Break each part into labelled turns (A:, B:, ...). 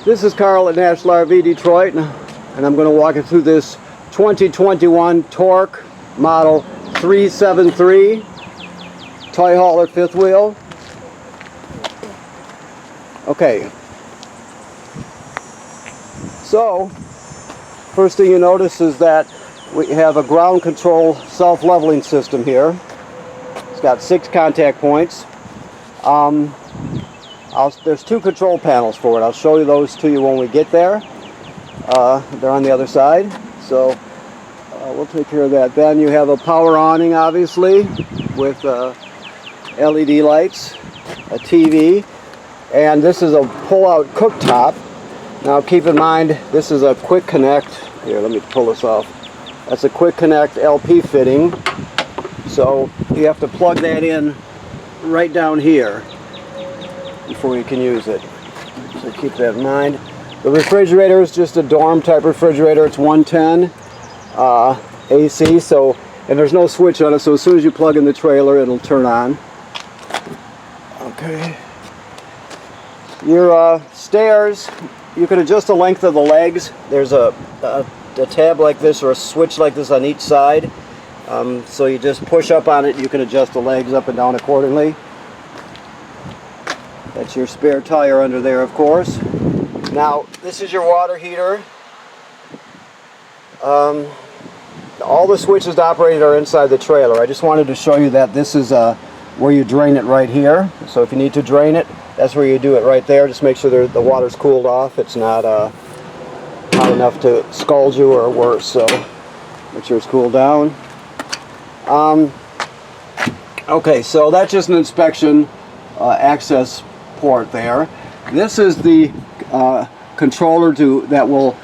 A: This is Carl at National RV Detroit, and I'm going to walk you through this 2021 Torque model 373 toy hauler fifth wheel. Okay, so first thing you notice is that we have a ground control self-leveling system here. It's got 6 contact points. There's 2 control panels for it. I'll show you those to you when we get there. They're on the other side, so we'll take care of that. Then you have a power awning, obviously, with LED lights, a TV, and this is a pull-out cooktop. Now keep in mind, this is a quick connect. Here, let me pull this off. That's a quick connect LP fitting, so you have to plug that in right down here before you can use it. So keep that in mind. The refrigerator is just a dorm type refrigerator. It's 110 AC, so, and there's no switch on it, so as soon as you plug in the trailer, it'll turn on. Okay. Your stairs, you can adjust the length of the legs. There's a tab like this or a switch like this on each side. So you just push up on it, you can adjust the legs up and down accordingly. That's your spare tire under there, of course. Now, this is your water heater. All the switches to operate it are inside the trailer. I just wanted to show you that this is where you drain it right here. So if you need to drain it, that's where you do it right there. Just make sure the water's cooled off. It's not hot enough to scald you or worse. So make sure it's cooled down. Okay, so that's just an inspection access port there. This is the controller that will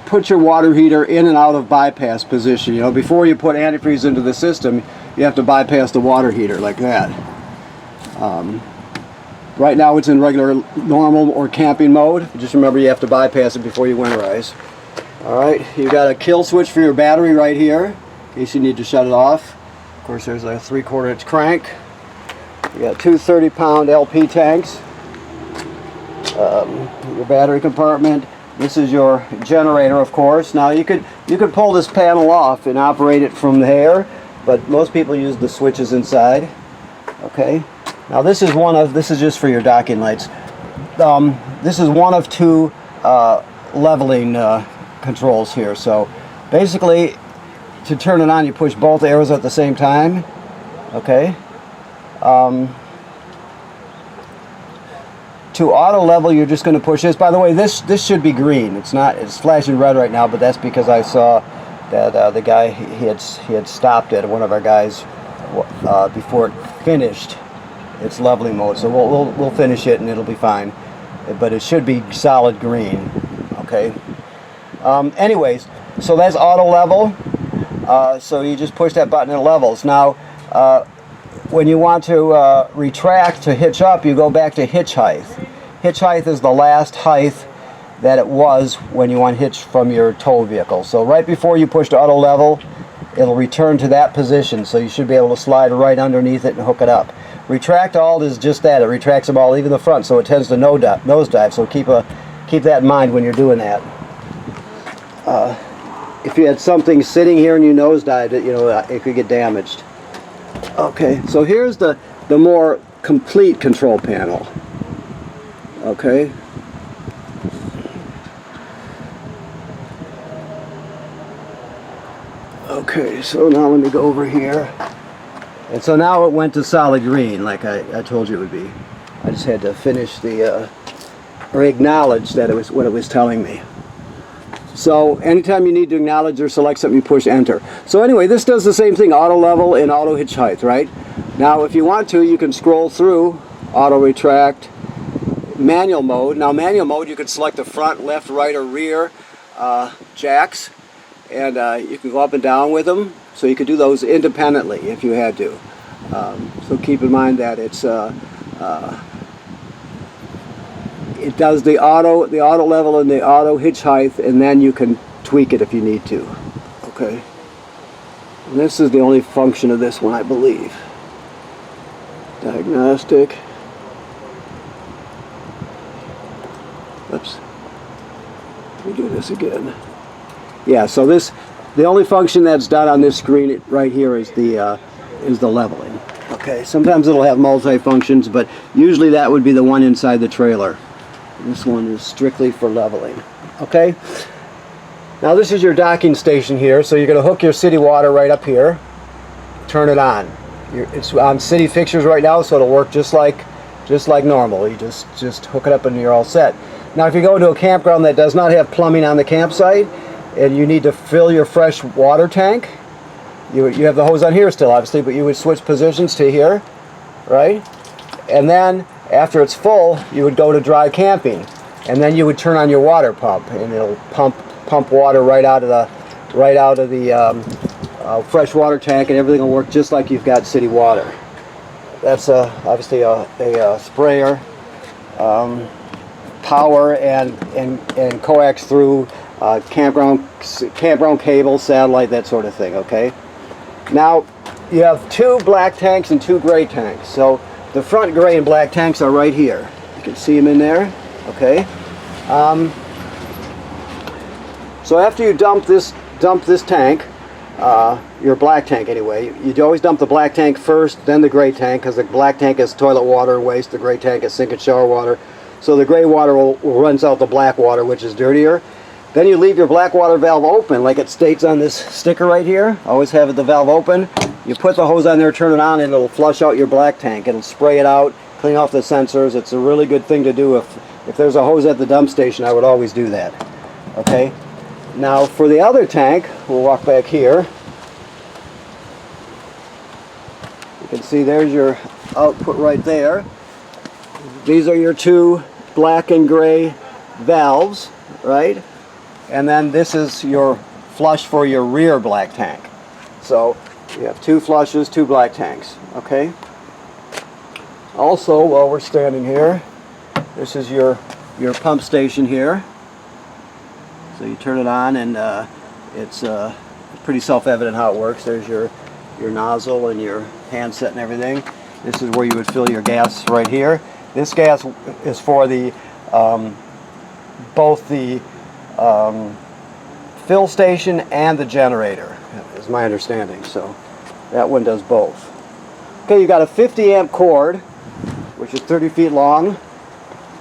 A: put your water heater in and out of bypass position. You know, before you put antifreeze into the system, you have to bypass the water heater like that. Right now it's in regular, normal, or camping mode. Just remember you have to bypass it before you winterize. Alright, you've got a kill switch for your battery right here, in case you need to shut it off. Of course, there's a 3/4 inch crank. You got 2 30-pound LP tanks. Your battery compartment. This is your generator, of course. Now you could pull this panel off and operate it from there, but most people use the switches inside. Okay. Now this is just for your docking lights. This is one of 2 leveling controls here. So basically, to turn it on, you push both arrows at the same time. Okay. To auto level, you're just going to push this. By the way, this should be green. It's flashing red right now, but that's because I saw that the guy he had stopped it. One of our guys before it finished its leveling mode. So we'll finish it and it'll be fine. But it should be solid green. Okay. Anyways, so that's auto level. So you just push that button and it levels. Now, when you want to retract to hitch up, you go back to hitch height. Hitch height is the last height that it was when you unhitch from your tow vehicle. So right before you push to auto level, it'll return to that position. So you should be able to slide right underneath it and hook it up. Retract alt is just that. It retracts them all, even the front, so it tends to nosedive. So keep that in mind when you're doing that. If you had something sitting here and you nosedived it, you know, it could get damaged. Okay, so here's the more complete control panel. Okay. Okay, so now let me go over here. And so now it went to solid green, like I told you it would be. I just had to finish or acknowledge that it was what it was telling me. So anytime you need to acknowledge or select something, you push enter. So anyway, this does the same thing, auto level and auto hitch height, right? Now if you want to, you can scroll through auto retract, manual mode. Now manual mode, you can select the front, left, right, or rear jacks, and you can go up and down with them. So you could do those independently if you had to. So keep in mind that it does the auto level and the auto hitch height, and then you can tweak it if you need to. Okay. And this is the only function of this one, I believe. Diagnostic. Oops. Let me do this again. Yeah, so this, the only function that's done on this screen right here is the leveling. Okay, sometimes it'll have multi-functions, but usually that would be the one inside the trailer. This one is strictly for leveling. Okay? Now this is your docking station here, so you're going to hook your city water right up here. Turn it on. It's on city fixtures right now, so it'll work just like normal. You just hook it up and you're all set. Now if you go to a campground that does not have plumbing on the campsite and you need to fill your fresh water tank, you have the hose on here still obviously, but you would switch positions to here, right? And then after it's full, you would go to dry camping, and then you would turn on your water pump, and it'll pump water right out of the fresh water tank, and everything will work just like you've got city water. That's obviously a sprayer, power and coax through campground cable, satellite, that sort of thing. Okay. Now you have 2 black tanks and 2 gray tanks. So the front gray and black tanks are right here. You can see them in there. Okay. So after you dump this tank, your black tank anyway, you'd always dump the black tank first, then the gray tank, because the black tank is toilet water waste, the gray tank is sink and shower water. So the gray water will rinse out the black water, which is dirtier. Then you leave your black water valve open, like it states on this sticker right here. Always have the valve open. You put the hose on there, turn it on, and it'll flush out your black tank. It'll spray it out, clean off the sensors. It's a really good thing to do. If there's a hose at the dump station, I would always do that. Okay. Now for the other tank, we'll walk back here. You can see there's your output right there. These are your 2 black and gray valves, right? And then this is your flush for your rear black tank. So you have 2 flushes, 2 black tanks. Okay. Also, while we're standing here, this is your pump station here. So you turn it on, and it's pretty self-evident how it works. There's your nozzle and your handset and everything. This is where you would fill your gas right here. This gas is for the both the fill station and the generator, is my understanding. So that one does both. Okay, you got a 50 amp cord, which is 30 feet long,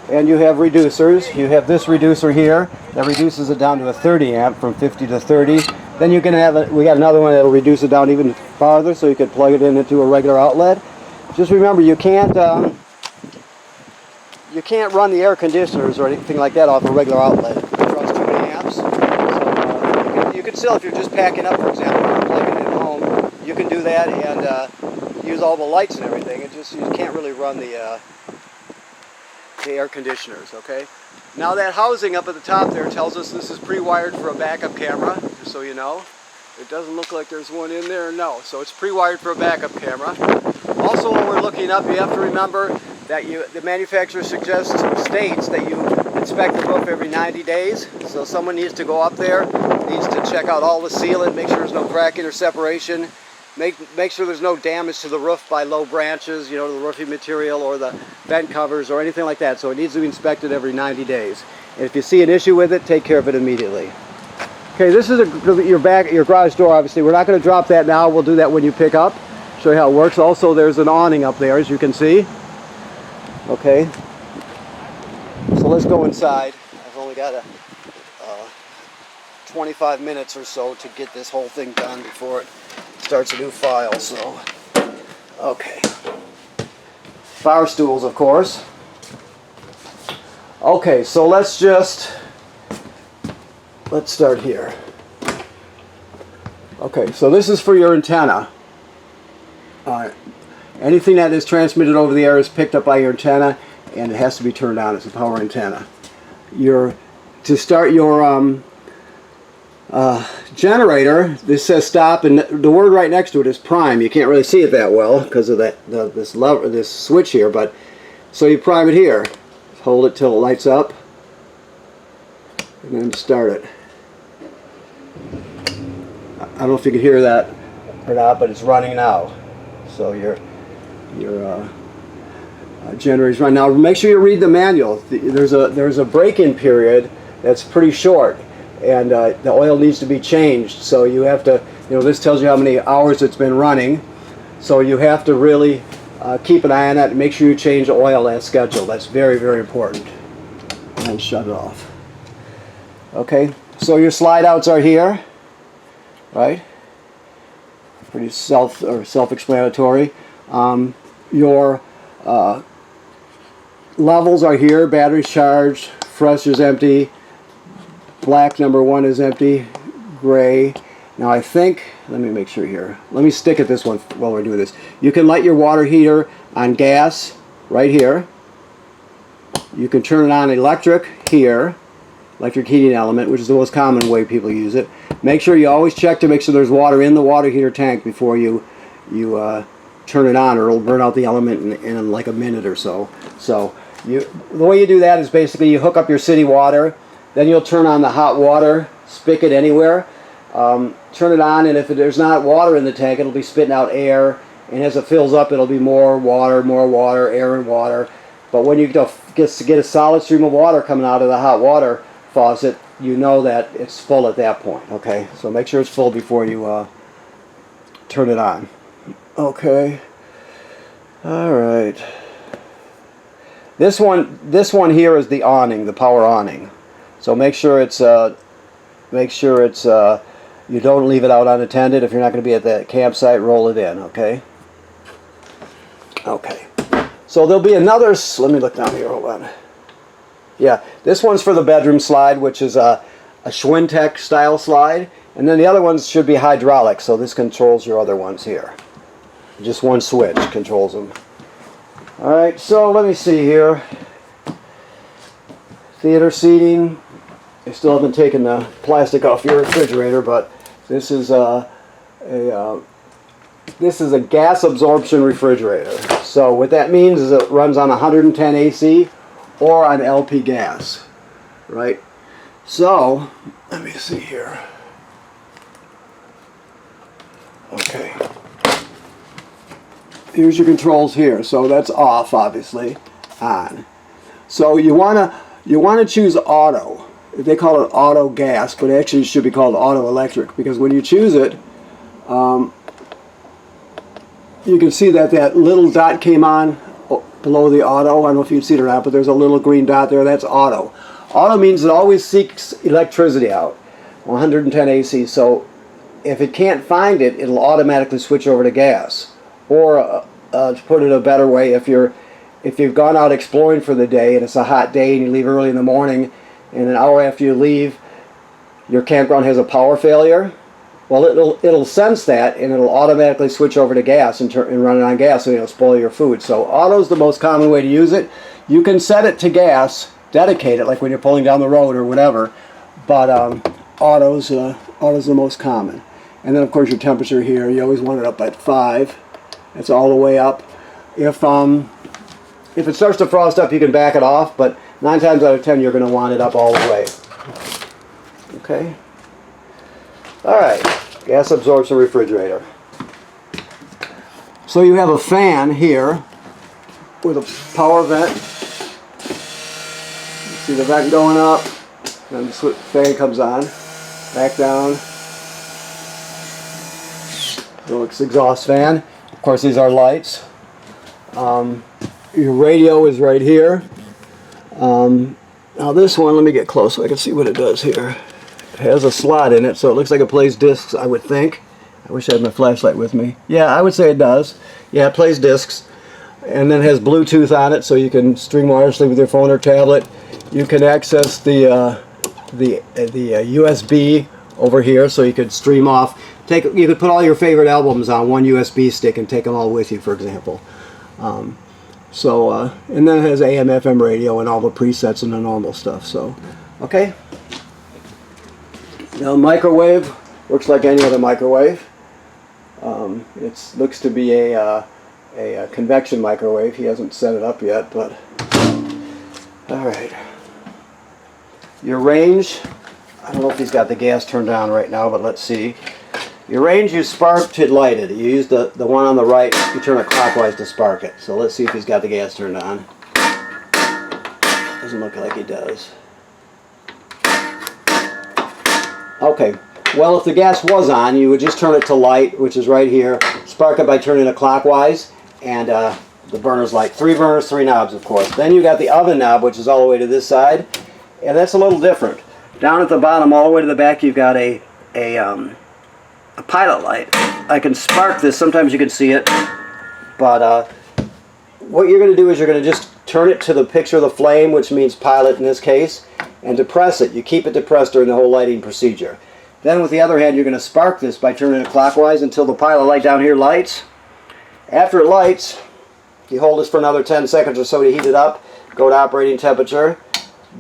A: and you have reducers. You have this reducer here that reduces it down to a 30 amp from 50 to 30. Then you can have we got another one that'll reduce it down even farther, so you could plug it into a regular outlet. Just remember, you can't run the air conditioners or anything like that off a regular outlet. It runs too many amps. So you can still, if you're just packing up, for example, or plugging it at home, you can do that and use all the lights and everything. You can't really run the air conditioners. Okay. Now that housing up at the top there tells us this is pre-wired for a backup camera, just so you know. It doesn't look like there's one in there, no. So it's pre-wired for a backup camera. Also, when we're looking up, you have to remember that the manufacturer states that you inspect the roof every 90 days. So someone needs to go up there, needs to check out all the sealant, make sure there's no cracking or separation, make sure there's no damage to the roof by low branches, you know, the roofing material or the vent covers or anything like that. So it needs to be inspected every 90 days. And if you see an issue with it, take care of it immediately. Okay, this is your garage door, obviously. We're not going to drop that now. We'll do that when you pick up. Show you how it works. Also, there's an awning up there, as you can see. Okay. So let's go inside. I've only got 25 minutes or so to get this whole thing done before it starts a new file. So, okay. Bar stools, of course. Okay, so let's start here. Okay, so this is for your antenna. Anything that is transmitted over the air is picked up by your antenna, and it has to be turned on. It's a power antenna. To start your generator, this says stop, and the word right next to it is prime. You can't really see it that well because of this switch here, but so you prime it here. Hold it till it lights up, and then start it. I don't know if you can hear that or not, but it's running now. So generators run. Now make sure you read the manual. There's a break-in period that's pretty short, and the oil needs to be changed. So you have to, this tells you how many hours it's been running. So you have to really keep an eye on that and make sure you change the oil as scheduled. That's very, very important. And shut it off. Okay, so your slide outs are here, right? Pretty self-explanatory. Your levels are here. Battery's charged. Flush is empty. Black number 1 is empty. Gray. Now I think, let me make sure here. Let me stick at this one while we're doing this. You can light your water heater on gas right here. You can turn it on electric here. Electric heating element, which is the most common way people use it. Make sure you always check to make sure there's water in the water heater tank before you turn it on, or it'll burn out the element in like a minute or so. So the way you do that is basically you hook up your city water, then you'll turn on the hot water spigot anywhere. Turn it on, and if there's not water in the tank, it'll be spitting out air, and as it fills up, it'll be more water, air and water. But when you get a solid stream of water coming out of the hot water faucet, you know that it's full at that point. Okay, so make sure it's full before you turn it on. Okay. All right. This one here is the awning, the power awning. So make sure it's you don't leave it out unattended. If you're not going to be at that campsite, roll it in. Okay. Okay. So there'll be another. Let me look down here. Hold on. Yeah, this one's for the bedroom slide, which is a Schwintek style slide, and then the other ones should be hydraulic. So this controls your other ones here. Just one switch controls them. All right. So let me see here. Theater seating. I still haven't taken the plastic off your refrigerator, but this is a gas absorption refrigerator. So what that means is it runs on 110 AC or on LP gas, right? So let me see here. Okay. Here's your controls here. So that's off, obviously. On. So you wanna choose auto. They call it auto gas, but actually it should be called auto electric, because when you choose it, you can see that little dot came on below the auto. I don't know if you can see it or not, but there's a little green dot there. That's auto. Auto means it always seeks electricity out, 110 AC. So if it can't find it, it'll automatically switch over to gas. Or to put it a better way, if you've gone out exploring for the day and it's a hot day and you leave early in the morning, and an hour after you leave, your campground has a power failure, well, it'll sense that, and it'll automatically switch over to gas and run it on gas, so it'll spoil your food. So auto's the most common way to use it. You can set it to gas, dedicate it, like when you're pulling down the road or whatever, but auto's the most common. And then of course your temperature here, you always want it up at 5. That's all the way up. If it starts to frost up, you can back it off, but 9 times out of 10 you're going to want it up all the way. Okay. All right. Gas absorption refrigerator. So you have a fan here with a power vent. You see the vent going up, then the fan comes on, back down. So it's exhaust fan. Of course, these are lights. Your radio is right here. Now this one, let me get close so I can see what it does here. It has a slot in it, so it looks like it plays discs, I would think. I wish I had my flashlight with me. Yeah, I would say it does. Yeah, it plays discs. And then it has Bluetooth on it, so you can stream wirelessly with your phone or tablet. You can access the USB over here, so you could stream off. You could put all your favorite albums on one USB stick and take them all with you, for example. And then it has AM, FM radio and all the presets and the normal stuff. So, okay. Now, microwave works like any other microwave. It looks to be a convection microwave. He hasn't set it up yet, but all right. Your range. I don't know if he's got the gas turned on right now, but let's see. Your range you spark to light it. You use the one on the right, you turn it clockwise to spark it. So let's see if he's got the gas turned on. Doesn't look like he does. Okay, well if the gas was on, you would just turn it to light, which is right here. Spark it by turning it clockwise, and the burner's light. 3 burners, 3 knobs, of course. Then you got the oven knob, which is all the way to this side, and that's a little different. Down at the bottom, all the way to the back, you've got a pilot light. I can spark this. Sometimes you can see it, but what you're going to do is you're going to just turn it to the picture of the flame, which means pilot in this case, and depress it. You keep it depressed during the whole lighting procedure. Then with the other hand, you're going to spark this by turning it clockwise until the pilot light down here lights. After it lights, you hold this for another 10 seconds or so to heat it up, go to operating temperature.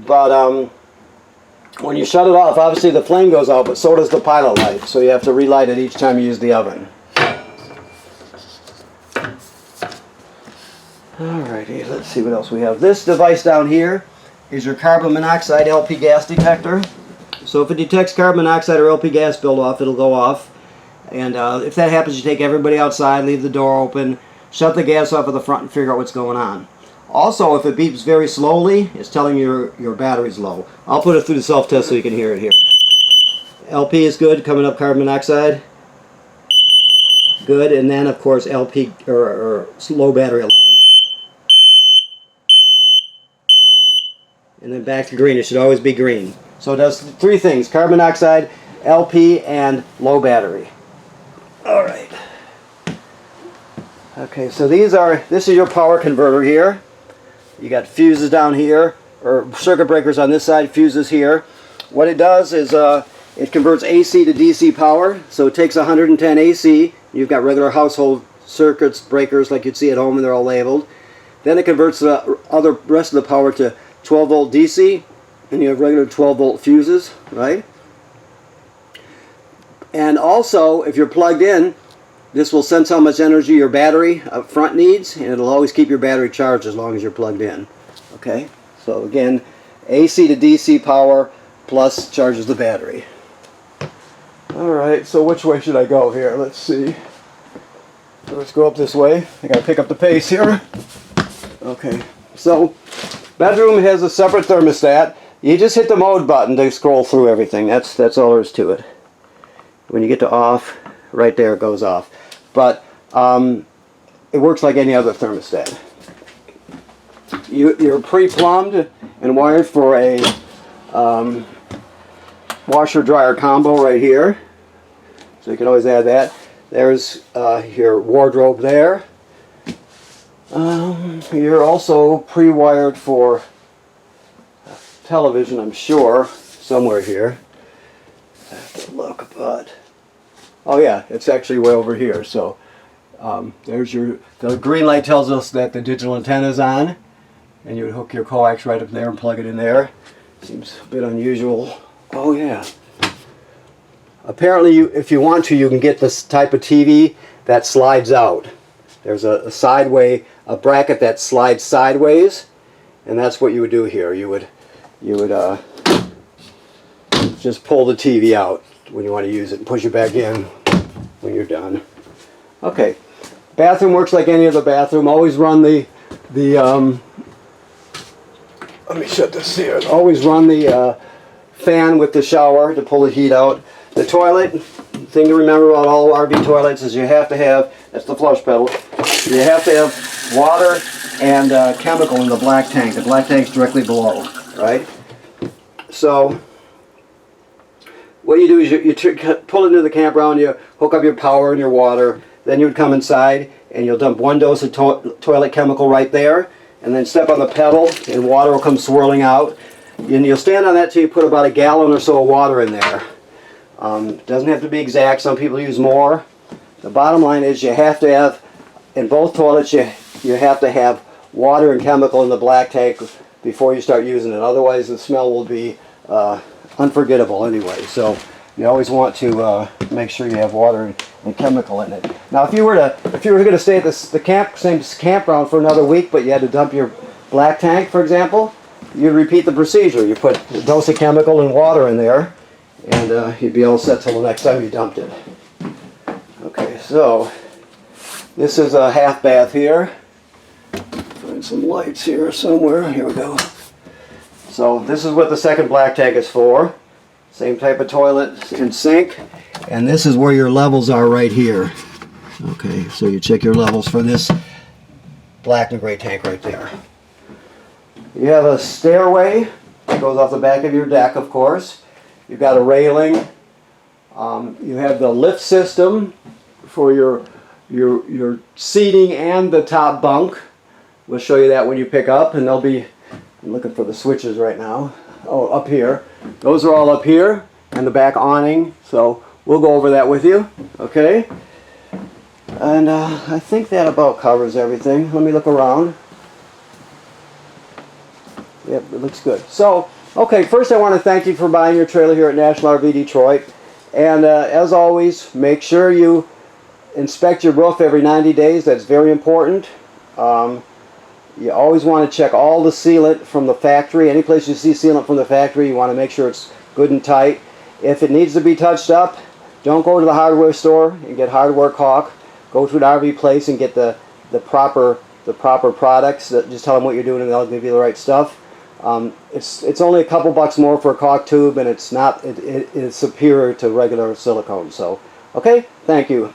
A: But when you shut it off, obviously the flame goes out, but so does the pilot light. So you have to relight it each time you use the oven. Alrighty, let's see what else we have. This device down here is your carbon monoxide LP gas detector. So if it detects carbon monoxide or LP gas buildoff, it'll go off. And if that happens, you take everybody outside, leave the door open, shut the gas off at the front and figure out what's going on. Also, if it beeps very slowly, it's telling you your battery's low. I'll put it through the self-test so you can hear it here. LP is good, coming up carbon monoxide. Good, and then of course LP or low battery alarm. And then back to green. It should always be green. So it does 3 things: carbon monoxide, LP, and low battery. All right. Okay, so this is your power converter here. You got fuses down here, or circuit breakers on this side, fuses here. What it does is it converts AC to DC power. So it takes 110 AC. You've got regular household circuits, breakers like you'd see at home, and they're all labeled. Then it converts the rest of the power to 12 volt DC, and you have regular 12 volt fuses, right? And also, if you're plugged in, this will sense how much energy your battery up front needs, and it'll always keep your battery charged as long as you're plugged in. Okay, so again, AC to DC power plus charges the battery. Alright, so which way should I go here? Let's see. Let's go up this way. I gotta pick up the pace here. Okay, so bedroom has a separate thermostat. You just hit the mode button to scroll through everything. That's all there is to it. When you get to off, right there it goes off. But it works like any other thermostat. You're pre-plumbed and wired for a washer-dryer combo right here. So you can always add that. There's your wardrobe there. You're also pre-wired for television, I'm sure, somewhere here. I have to look, but oh yeah, it's actually way over here. So there's the green light tells us that the digital antenna is on, and you would hook your coax right up there and plug it in there. Seems a bit unusual. Oh yeah. Apparently, if you want to, you can get this type of TV that slides out. There's a bracket that slides sideways, and that's what you would do here. You would just pull the TV out when you want to use it and push it back in when you're done. Okay, bathroom works like any other bathroom. Always run the let me shut this here. Always run the fan with the shower to pull the heat out. The toilet, the thing to remember about all RV toilets is you have to have, that's the flush pedal, you have to have water and chemical in the black tank. The black tank's directly below, right? So what you do is you pull into the campground, you hook up your power and your water, then you would come inside and you'll dump 1 dose of toilet chemical right there, and then step on the pedal and water will come swirling out. And you'll stand on that till you put about 1 gallon or so of water in there. Doesn't have to be exact. Some people use more. The bottom line is you have to have, in both toilets, you have to have water and chemical in the black tank before you start using it. Otherwise the smell will be unforgettable anyway. So you always want to make sure you have water and chemical in it. Now if you were going to stay at the same campground for another week, but you had to dump your black tank, for example, you'd repeat the procedure. You put a dose of chemical and water in there, and you'd be all set till the next time you dumped it. so this is a half bath here. Find some lights here somewhere. Here we go. So this is what the second black tank is for. Same type of toilet and sink. And this is where your levels are right here. Okay, so you check your levels for this black and gray tank right there. You have a stairway that goes off the back of your deck, of course. You've got a railing. You have the lift system for your seating and the top bunk. We'll show you that when you pick up, and they'll be, I'm looking for the switches right now. Oh, up here. Those are all up here, and the back awning. So we'll go over that with you, okay? And I think that about covers everything. Let me look around. Yep, it looks good. So, okay, first I want to thank you for buying your trailer here at National RV Detroit. And as always, make sure you inspect your roof every 90 days. That's very important. You always want to check all the sealant from the factory. Any place you see sealant from the factory, you want to make sure it's good and tight. If it needs to be touched up, don't go to the hardware store and get hardware caulk. Go to an RV place and get the proper products. Just tell them what you're doing and they'll give you the right stuff. It's only a couple bucks more for a caulk tube, and it is superior to regular silicone. So, okay, thank you.